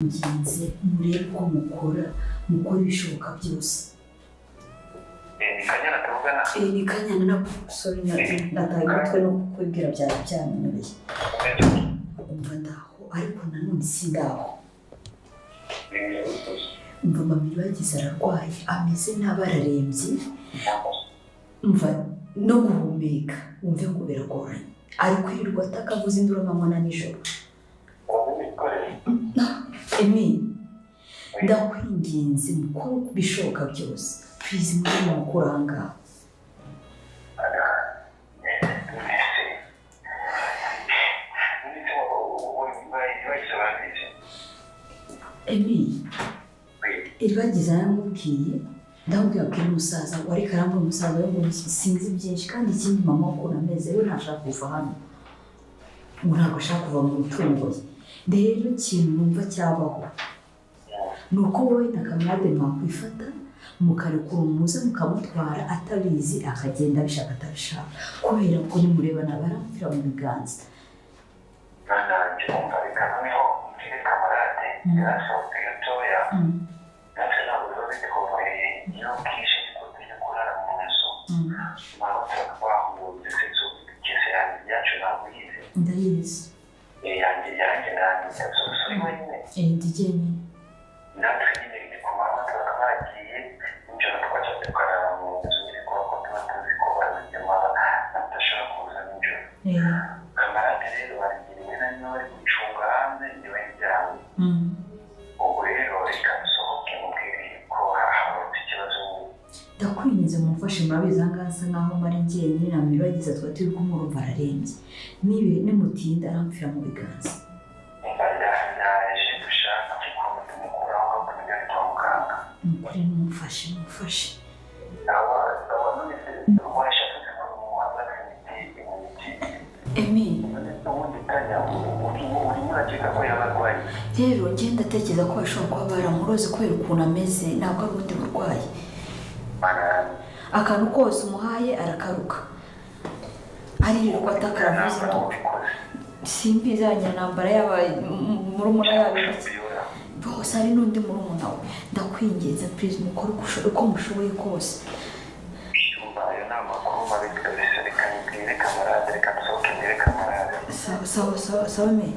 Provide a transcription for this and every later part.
nginze murebe ko mukora ibishoboka byose. Ni Kanyana tuvugana? Ni Kanyana na sorry nataye umutwe no kukwibwira byari byananiranye. Umva ndaho ariko nanone sindaho. Umva mami bagize ararwaye ameze n'abararembye. Umva no guhumeka umve ngo biragoranye. Ari kwirirwa atakavuza induru amanywa na nijoro. Emi ndakwinginze mukora bishoboka byose. Please muri mukuranga. Emi iribagiza yaramubwiye ndamubwira ko umusaza wari karamba umusaza we ngo sinzi byinshi kandi ikindi mama ko nameze we ntashaka kuva hano. Ntabwo ashaka kuva mu mutungo ye. Rero ikintu numva cyabaho nuko wowe na kamarade mwakwifata mukarekura umuze mukamutwara atabizi akagenda bishaka atabishaka kubera ko nimurebana baramfira mu biganza. Nanjye umva reka noneho mfite kamarade yarasohoka gatoya natwe ntabwo biba bitworoheye iyo bwije tujya kurara mu nzu mpamvu twahunze sinzi ubwigeze yanjye ibyacu ntabwo yize ndayizi yanjye nanjye uri wenyine ndi jyenyine natwe nyine iri ku manywa tuba twagiye nijoro twajya tukarara mu nzu iri kuba ko tuba tuzi ko bazigema badashobora kuza nijoro kamarade rero barigiriwe na nyine bari gucunga hanze niwe njyanye ubu rero reka nsohoke mubwire ko habonetse ikibazo ndakwinjiza mumfashe murabizi ahangaha asa nkaho mari njyenyine na miragiza twari turi kumurumva ararembye nimutinda arampfira mu biganza. ndaje dushaka gukomeza umukuraho kumenya ari kwa muganga nukuri mumfashe Emi rero ngenda atekereza ko bashobora kuba baramuroze kubera ukuntu ameze ntabwo ari ubundi burwayi. Akantu kose umuhaye arakaruka aririrwa atakaravuza induru simbizi abanyantambara yaba murumuna yabo bose hari n'undi murumuna we ndakwinginze please mukore uko mushoboye kose. ayo ni amakuru mabi kabisa reka nibwire kamarade reka nsohoke mbwire kamarade sawa me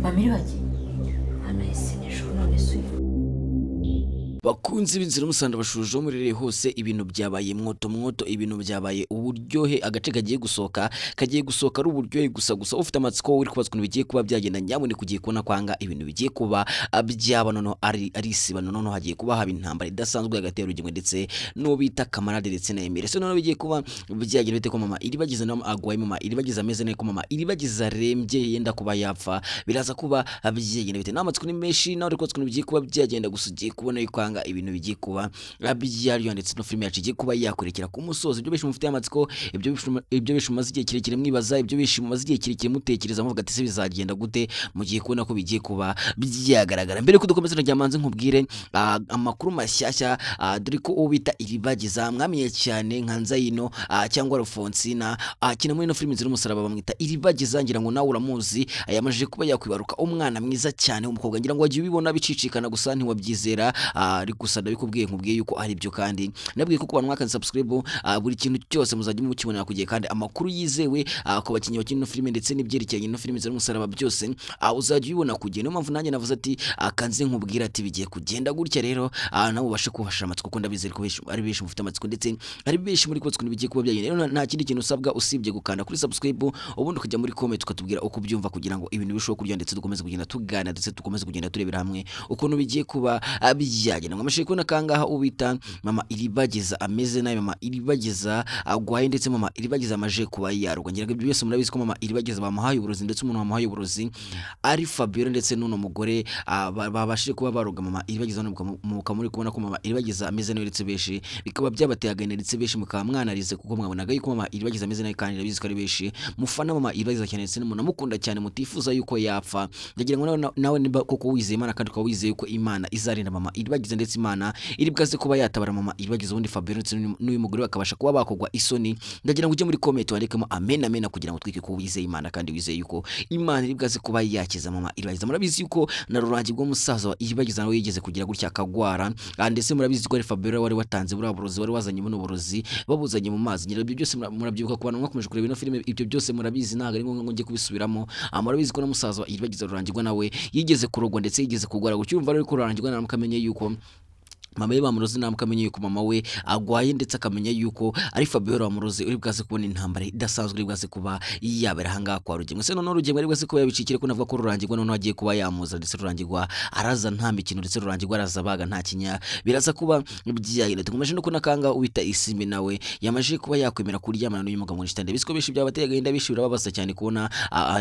Mamiragi anahise nijoro none suyo bakunzi b'inzira musanda bashuje umurire hose ibintu byabaye mwoto ibintu byabaye uburyohe agace kagiye gusoka ari uburyohe gusa ufite amatsiko uri kubazwa ibintu bigiye kuba byagenda nyabone kugiye kubona kwanga ibintu bigiye kuba byabana no ari isibano no hagiye kuba haba intambara idasanzwe hagati y'urugimwe ndetse no bita kamarade ndetse na Emile so no bigiye kuba byagenda bite ko mama iri bagize no agwaye mama iri bagize ameze ne ko mama iri bagize arembye yenda kuba yapfa biraza kuba byagenda bite n'amatsiko ni menshi nawe uri kubazwa ibintu bigiye kuba byagenda gusa ugiye kubona yuko ibintu bigiye kuba byariyo ndetse no film yacu igiye kuba yakurekera ku musozi ibyo bishe mufite amatsiko ibyo bishe maze igihe kirekire mwibaza ibyo bishe maze igihe kirekire mutekereza muvuga ati se bizagenda gute mugiye kubona ko bigiye kuba byagaragara mbere ko dukomeza no ryamanze nkubwire amakuru mashyashya dore ko ubita iribagiza mwamenye cyane nkanza yino cyangwa Alfonsina kina muri no film ziri umusaraba bamwita iribagiza ngira ngo nawe uramuzi yamajije kuba yakwibaruka umwana mwiza cyane umukobwa ngira ngo wagiye ubibona bicicikana gusa ntiwabyizera ariko ndabikubwiye nkubwiye yuko ari byo kandi nabwiye ko kubantu mwaka subscribe buri kintu cyose muzajya mukibonera kugiye kandi amakuru yizewe ku bakinyi bakina filime ndetse n'ibyerekeye no filime ziri umusaraba byose uzajya ubibona kugiye no mpamvu nanjye navuze ati akanze nkubwira ati bigiye kugenda gutya rero nawe ubashe kubasha amatsiko kuko ndabizera ko ari benshi mufite amatsiko ndetse ari benshi muri ko bigiye kuba byagenda rero nta kindi kintu usabwa usibye gukanda kuri subscribe ubundi ukajya muri comment ukatubwira uko byumva kugira ngo ibintu bishoboke kurya ndetse dukomeze kugenda tugana ndetse dukomeze kugenda turebera hamwe ukuntu bigiye kuba byagenda byagenda ngo amashyi kubona kangaha ubita mama Iribagiza ameze nabi mama Iribagiza agwaye ndetse mama Iribagiza amaje kuba yarwa ngira ngo ibyo byose murabizi ko mama Iribagiza bamuhaye uburozi ndetse umuntu wamuhaye uburozi ari Fabiola ndetse n'uno mugore babashije kuba baroga mama Iribagiza muka muri kubona ko mama Iribagiza ameze nabi ndetse beshi bikaba byabateye agahinda ndetse beshi mukaba mwanarize kuko mwabonaga yuko mama Iribagiza ameze nabi kandi rabizi ko ari beshi mufana mama Iribagiza cyane ndetse n'umuntu amukunda cyane mutifuza yuko yapfa ndagira ngo nawe niba koko wizeye Imana kandi ko wizeye yuko Imana izarinda mama Iribagiza ndetse Imana iri bwaze kuba yatabara mama Iribagiza ubundi Fabiola ndetse n'uyu mugore bakabasha kuba bakogwa isoni ndagira ngo uje muri comment wandikemo amen amen kugira ngo twike ko wizeye Imana kandi wizeye yuko Imana iri bwaze kuba yakiza mama Iribagiza murabizi yuko na rurangi rwo musaza wa Iribagiza nawe yigeze kugira gutya akagwara ndetse murabizi ko Fabiola wari watanze buraburozi wari wazanye buno burozi babuzanye mu mazi nyira ibyo byose murabyibuka ku bantu mwakomeje kureba ino filime ibyo byose murabizi ntago ari ngo ngiye kubisubiramo murabizi ko na musaza wa Iribagiza rurangirwa nawe yigeze kurogwa ndetse yigeze kugwara gutyo urumva rero ko rurangirwa nawe mukamenye yuko mama ye bamurozi namukamenye yuko mama we agwaye ndetse akamenya yuko ari Fabiola bamurozi uri bwaze kubona intambara idasanzwe uri bwaze kuba yabera hanga kwa Rugemwe se none Rugemwe ari bwaze kuba yabicikire ko navuga ko rurangirwa none agiye kuba yamuza ndetse rurangirwa araza nta mikino ndetse rurangirwa araza baga nta kinya biraza kuba byayine tukomeje no kunakanga ubita Isimbi nawe yamaje kuba yakwemera kuryamana n'uyu mugabo n'istande bisko bishi byabateye agahinda bishira babasa cyane kubona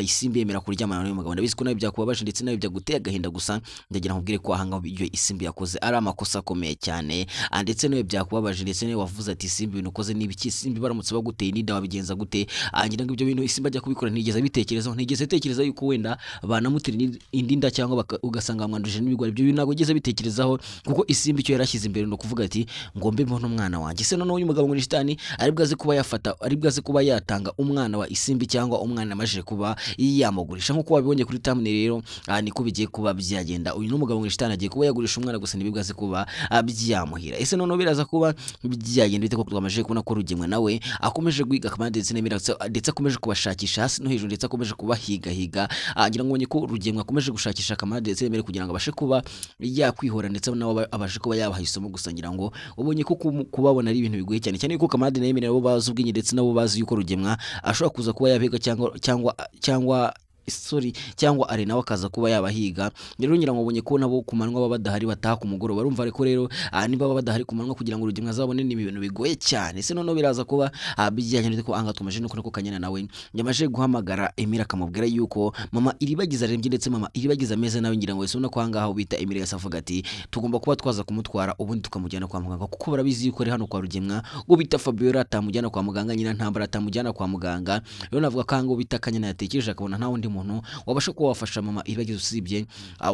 Isimbi yemera kuryamana n'uyu mugabo ndabisiko nayo byakubabaje ndetse nayo byaguteye agahinda gusa ndagira nkubwire ko ahanga ibyo Isimbi yakoze ari amakosa cyane ndetse nawe byakubabaje ndetse nawe wavuze ati Isimbi ibintu ukoze n'ibiki Isimbi baramutse baguteye n'inda wabigenza gute ngira ngo ibyo bintu Isimbi ajya kubikora ntigeze bitekerezaho ntigeze tekereza yuko wenda banamutira indi nda cyangwa ugasanga bamwanduje n'ibigwari ibyo bintu ntabwo yigeze bitekerezaho kuko Isimbi cyo yarashyize imbere no kuvuga ati ngombe mbona umwana wanjye se none uyu mugabo ngo n'ishitani ari bwaze kuba yafata ari bwaze kuba yatanga umwana wa Isimbi cyangwa umwana amaje kuba yamugurisha nkuko wabibonye kuri thumbnail rero niko bigiye kuba byagenda uyu n'umugabo ngo n'ishitani agiye kuba yagurisha umwana gusa nibibwaze kuba byamuhira ese none biraza kuba byagenda bite ko twamaje kubona ko Rugemwe nawe akomeje guhiga kamande ndetse akomeje kubashakisha hasi no hejuru ndetse akomeje kubahiga ngira ngo ko Rugemwe akomeje gushakisha kamande ndetse yemere kugira ngo abashe kuba yakwihora ndetse nawe abashe kuba yabahisomo gusangira ngo ubonye ko kubabona ari ibintu bigoye cyane cyane ko kamande nayo nabo bazi ubwinyi ndetse nabo bazi yuko Rugemwe ashobora kuza kuba yabega cyangwa ari nawe akaza kuba yabahiga rero ngira ngo ubonye ko nabo kumanwa baba badahari bataha ku mugoroba barumva ariko rero niba baba badahari kumanwa kugira ngo Rugemwe azabone ni ibintu bigoye cyane se none biraza kuba bijyanye n'uko anga tumaje no ko Kanyana nawe yamaje guhamagara Emira akamubwira yuko mama Iribagiza arembye ndetse mama Iribagiza ameze nawe ngira ngo wese ko ahangaho bita Emira yasavuga ati tugomba kuba twaza kumutwara ubundi tukamujyana kwa muganga kuko barabizi yuko ari hano kwa Rugemwe ngo bita Fabiola atamujyana kwa muganga nyina ntambara atamujyana kwa muganga rero navuga kango bita Kanyana yatekereje akabona nta wundi muntu wabasha kuba wafasha mama Iribagiza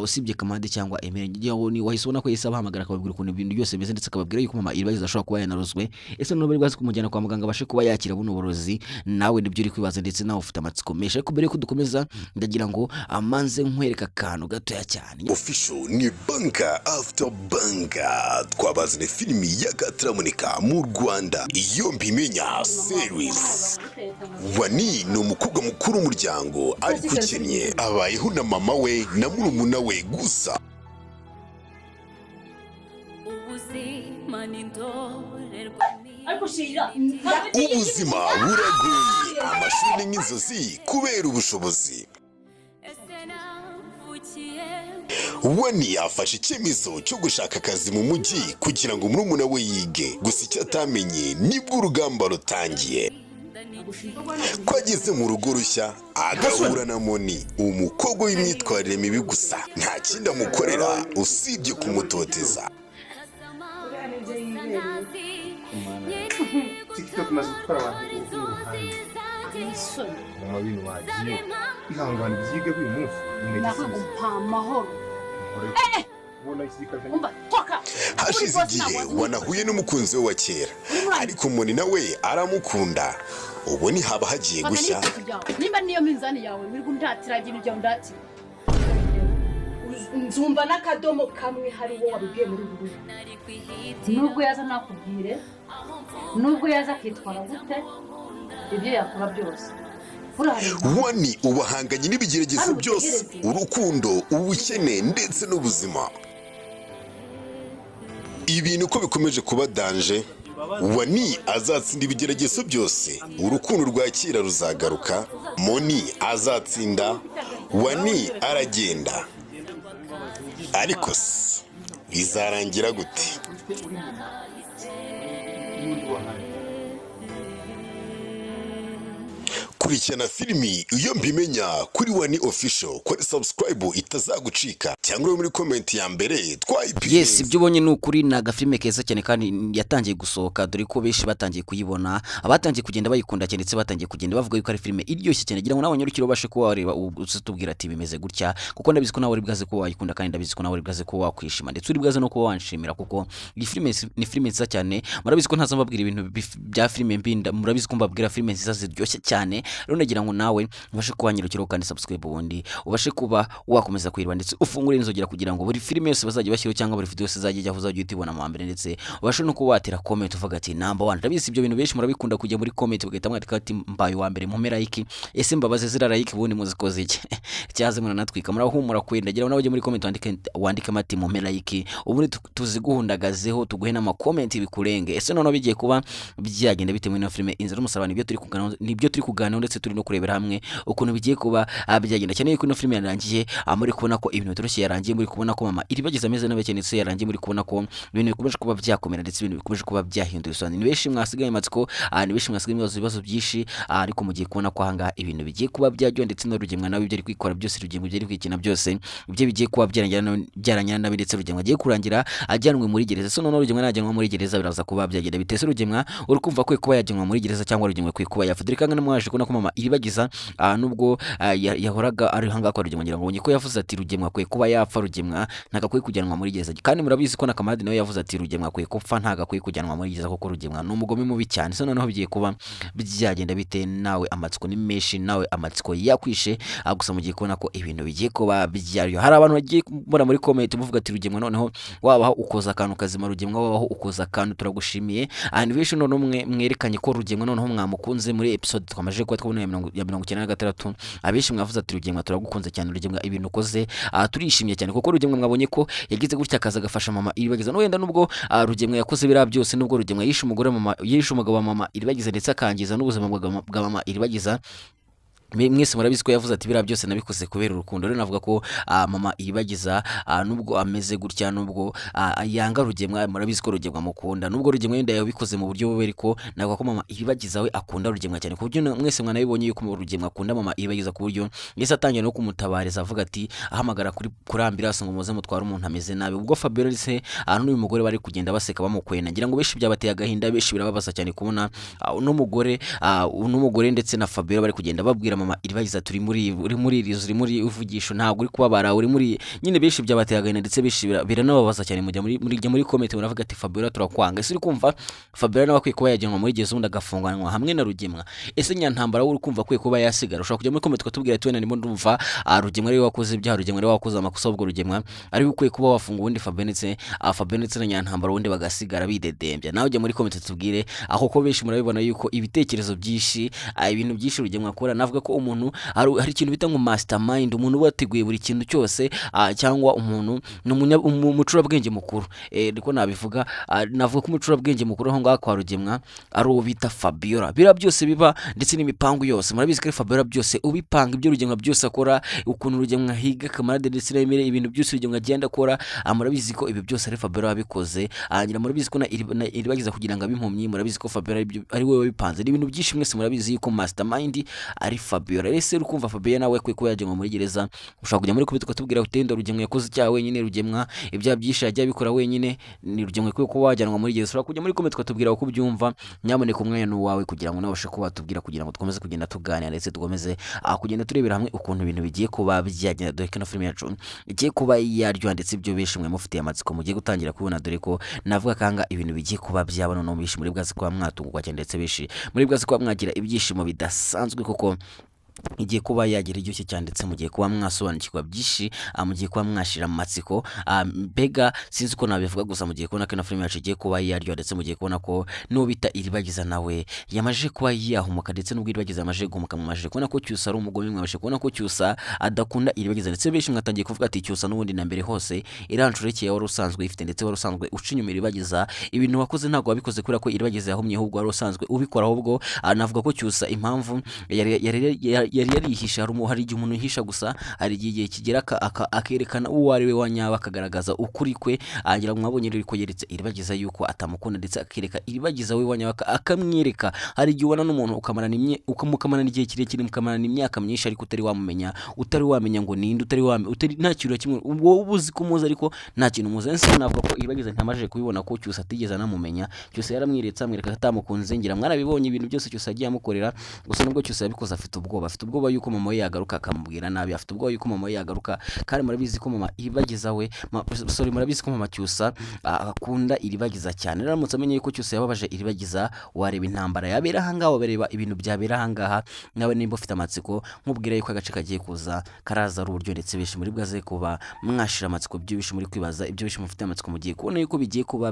usibye kamande cyangwa Emera ni wahisona ko yesa bahamagara akababwira ukuntu ibintu byose beze ndetse akababwira yuko mama Iribagiza ashobora kuba yanarozwe ese none bari bwazi kumujyana kwa muganga abashe kuba yakira buno burozi nawe nibyo uri kwibaza ndetse nawe ufite amatsiko menshi ariko mbere ko dukomeza ndagira ngo amanze nkwereka akantu gatoya cyane official ni banka after banka twabazane filimi y'agatramunika mu Rwanda iyo mbimenya series Wani ni umukobwa mukuru w'umuryango ariko ukennye abayeho na mama we na murumuna we gusa ubuzima buragoye amashuri n'inzozi kubera ubushobozi Wani afashe icyemezo cyo gushaka akazi mu mujyi kugira ngo murumuna we yige gusa icyo atamenye nibwo urugamba rutangiye kwageze mu rugo rushya agahura na Moni umukobwa w'imyitwarire mibi gusa nta kindi amukorera usibye kumutoteza hashize igihe wanahuye n'umukunzi we wa kera ariko Moni nawe aramukunda ubu ni haba hagiye gushya nimba niyo minzani yawe biri gundatira ikintu cyo ndatira nzumva n'akadomo kamwe hari wo wabibwiye muri ubu nubwo yaza nakubwire nubwo yaza kwitwara gute ibyo yakora byose Wani ubahanganye n'ibigeragezo byose urukundo ubukene ndetse n'ubuzima ibintu ko bikomeje kuba danje Wani azatsinda ibigeragezo byose urukundo rwakira ruzagaruka Moni azatsinda Wani aragenda ariko bizarangira gute? Kurikirana filimi iyo mbimenya kuri Wani Official, kuri subscribe itazagucika cyangwa uri muri comment ya mbere twayipinze. Yes, ibyo ubonye ni ukuri na agafilime keza cyane kandi yatangiye gusohoka, dore ko benshi batangiye kuyibona, abatangiye kugenda bayikunda cyane ndetse batangiye kugenda bavuga yuko ari filime iryoshye cyane. Gira ngo nawe nyarukiro ubashe kuba wareba utubwira ati bimeze gutya, kuko ndabizi ko nawe uri bwaze ko wayikunda kandi ndabizi ko nawe uri bwaze ko wakwishima ndetse uri bwaze no kuba wanshimira, kuko iyi filime ni filime nziza cyane. Murabizi ko ntaza mbabwira ibintu bya filime mbinda, murabizi ko mbabwira filime nziza ziryoshye cyane. Rero nagira ngo nawe ubashe kuwanyirukira kandi subscribe, ubundi ubashe kuba wakomeza kwirwa ndetse ufungure inzogera kugira ngo buri filime yose bazajya bashyiraho cyangwa buri video yose izajya uzajya utibona mu mbere, ndetse ubashe no kuwatira comment uvuga ati number 1. Ndabizi ibyo bintu benshi murabikunda kujya muri comment bagahita mwandika ati mbaye wa mbere mu like, ese mbabaze zira like ubundi muzikoze iki cyaze mwana natwika murahumura kwenda. Gira nawe ujye muri comment wandike mati mu like, ubundi tuziguhundagazeho tuguhe na comment bikurenge. Ese none bigiye kuba byagenda bitewe na filime Inzira y'Umusaraba, nibyo turi kuganira ndetse turi no kurebera hamwe ukuntu bigiye kuba byagenda cyane. Yuko ino filime yarangiye, muri kubona ko ibintu bitoroshye yarangiye, muri kubona ko mama iribagiza ameze n'abakenetse yarangiye, muri kubona ko ibintu bikomeje kuba byakomera ndetse ibintu bikomeje kuba byahindura isoni. Ni benshi mwasigaye matsiko, ni benshi mwasigaye ibibazo byinshi, ariko mugiye kubona ko hanga ibintu bigiye kuba byajyo ndetse no Rugemwa nawe ibyo ari kwikora byose, Rugemwa ibyo ari kwikina byose ibyo bigiye kuba byaranyana nabi, ndetse Rugemwa agiye kurangira ajyanwe muri gereza. So none Rugemwa najyanwa muri gereza biraza kuba byagenda bitese. Rugemwa uri kumva ko kuba yajyanwa muri gereza cyangwa Rugemwa kuba yafudurika ngana mwaje kubona ko mama iribagiza nubwo yahoraga ari hanga kwa Rugemwa, ngira ngo ko yavuze ati Rugemwa kuba yapfa, Rugemwa ntagakwiye kujyanwa muri gereza. Kandi murabizi ko na Kamadi nawe yavuze ati Rugemwa kupfa ntagakwiye kujyanwa muri gereza, kuko Rugemwa ni umugome mubi cyane. So noneho bigiye kuba byagenda bite, nawe amatsiko ni menshi, nawe amatsiko yakwishe, gusa mugiye kubona ko ibintu bigiye kuba byaryo. Hari abantu bagiye kubona muri comment muvuga ati Rugemwa noneho wabaho ukoza akantu kazima, Rugemwa wabaho ukoza akantu turagushimiye. And benshi none mwerekanye ko Rugemwa noneho mwamukunze muri episode twamaje kuba twabona ya 96. Abenshi mwavuze ati Rugemwa turagukunze cyane, Rugemwa ibintu ukoze turishimye cyane, kuko Rugemwa mwabonye ko yagize gutya akaza gafasha mama iribagiza. No wenda nubwo Rugemwa yakoze bira byose, nubwo Rugemwa yishe umugore mama, yishe umugabo wa mama iribagiza ndetse akangiza n'ubuzima bwa mama iribagiza, mwese murabizi ko yavuze ati bira byose nabikoze kubera urukundo. Rero navuga ko mama iribagiza nubwo ameze gutya, nubwo yanga Rugemwa, murabizi ko Rugemwa mukunda, nubwo Rugemwa yenda yabikoze mu buryo buberi, ko navuga ko mama iribagiza we akunda Rugemwa cyane, ku buryo mwese mwanabibonye yuko Rugemwa akunda mama iribagiza, ku buryo yese atangiye no kumutabariza avuga ati ahamagara kuri ambulance ngo muze mutware umuntu ameze nabi. Ubwo Fabiola rise n'uyu mugore bari kugenda baseka bamukwena, ngira ngo benshi byabateye agahinda, benshi birababaza cyane kubona n'umugore ndetse na Fabiola bari kugenda babwira mama iribagiza turi muri uvugisho, ntabwo uri kubabara, uri muri nyine. Benshi byabateye agahinda ndetse benshi biranababaza cyane. Mujya muri comment muravuga ati Fabiola turakwanga. Ese uri kumva Fabiola nawe akwiye kuba yajyanwa muri gereza ubundi agafunganwa hamwe na Rugemwa? Ese Nyantambara uri kumva akwiye kuba yasigara? Ushobora kujya muri comment ukatubwira ati wenda ndimo ndumva Rugemwa ari wakoze ibyaha, Rugemwa ari wakoze amakosa, ubwo Rugemwa ari ukwiye kuba wafunga ubundi Fabiola ndetse na Nyantambara ubundi bagasigara bidedembya. Nawe ujya muri comment tubwire aho, ko benshi murabibona yuko ibitekerezo byinshi, ibintu byinshi Rugemwa akora. Navuga ko umuntu hari ikintu bita ngo mastermind, umuntu wateguye buri kintu cyose, cyangwa umuntu umucurabwenge mukuru, niko nabivuga. Navuga ko umucurabwenge mukuru aho ngaho kwa Rugemwa ari uwo bita Fabiola. Bira byose biba ndetse n'imipango yose, murabizi ko Fabiola byose ubipanga, ibyo Rugemwa byose akora, ukuntu Rugemwa higa Kamarade ndetse n'imere, ibintu byose Rugemwa agenda akora, murabizi ko ibi byose ari Fabiola wabikoze. Ngira murabizi ko iribagiza kugira ngo abimpumyi, murabizi ko Fabiola ari we wabipanze. Ni ibintu byinshi mwese murabizi yuko mastermind ari Fabiola. Ese urukumva Fabiola nawe kwe ko yajyanwa muri gereza, ushaka kujya muri kubituka tubwira utenda Rugemwa yakoze icyaha wenyine, Rugemwa ibya byisha ajya bikora wenyine, ni Rugemwa kwe ko wajyanwa muri gereza. Ushaka kujya muri kubituka tubwira uko byumva, nyamuneka umwanya n'uwawe kugira ngo nabashe kuba tubwira, kugira ngo dukomeze kugenda tuganira ndetse dukomeze kugenda turebera hamwe ukuntu ibintu bigiye kuba byagenda, dore ko filime yacu igiye kuba yaryo ndetse ibyo benshi mwe mufitiye amatsiko mugiye gutangira kubona, dore ko navuga kanga ibintu bigiye kuba byabona no bishi muri bwazi kwa mwatungwa cyane ndetse benshi muri bwazi kwa mwagira ibyishimo bidasanzwe, kuko igiye kuba yagira iryoshye cyane ndetse mugiye kuba mwasobanukirwa byinshi, mugiye kuba mwashira amatsiko. Mbega sinzi ko nabivuga, gusa mugiye kubona ko na filime yacu igiye kuba yaryo ndetse mugiye kubona ko n'ubita iribagiza nawe yamaje kuba yahumuka, ndetse n'ubwo iribagiza yamaje guhumuka, mumaje kubona ko Cyusa ari umugome, mwabashe kubona ko Cyusa adakunda iribagiza, ndetse benshi mwatangiye kuvuga ati Cyusa n'ubundi na mbere hose irancurekeye wari usanzwe ifite, ndetse wari usanzwe ucinyuma iribagiza, ibintu wakoze ntabwo wabikoze kubera ko iribagiza yahumye, ahubwo wari usanzwe ubikora. Ahubwo navuga ko Cyusa impamvu yari yarihisha. Hari igihe umuntu yihisha gusa, hari igihe kigera akerekana uwo ari we wanyawe, akagaragaza ukuri kwe. Agira ngo mwabonye rero ko yeretse Iribagiza yuko atamukunda, ndetse akereka Iribagiza we wanyawe akamwereka. Hari igihe ubona n'umuntu ukamukamarana igihe kirekire, mukamarana imyaka myinshi, ariko utari wamumenya, utari wamenya ngo ninde, utari nta kintu kimwe wowe uzi ko umuzi, ariko nta kintu umuzi. Nse navuga ko Iribagiza ntamaje kubibona ko Cyusa atigeze anamumenya. Cyusa yaramwiretse, amwereka atamukunze. Ngira mwarabibonye ibintu byose Cyusa agiye amukorera, gusa nubwo Cyusa yabikoze afite ubwoba yuko mama we yagaruka akamubwira nabi, afite ubwoba yuko mama we yagaruka. Kandi murabizi ko mama Iribagiza we murabizi ko mama Cyusa akunda Iribagiza cyane. Raramutse amenye yuko Cyusa yababaje Iribagiza, wareba intambara yabera ahangaha, wabereba ibintu byabera ahangaha. Nawe nimba ufite amatsiko, nkubwira yuko agace kagiye kuza karaza ari uburyo, ndetse benshi muri bwaze kuba mwashira amatsiko by'ibisho muri kwibaza, ibyo bisho mufite amatsiko mugiye kubona yuko bigiye kuba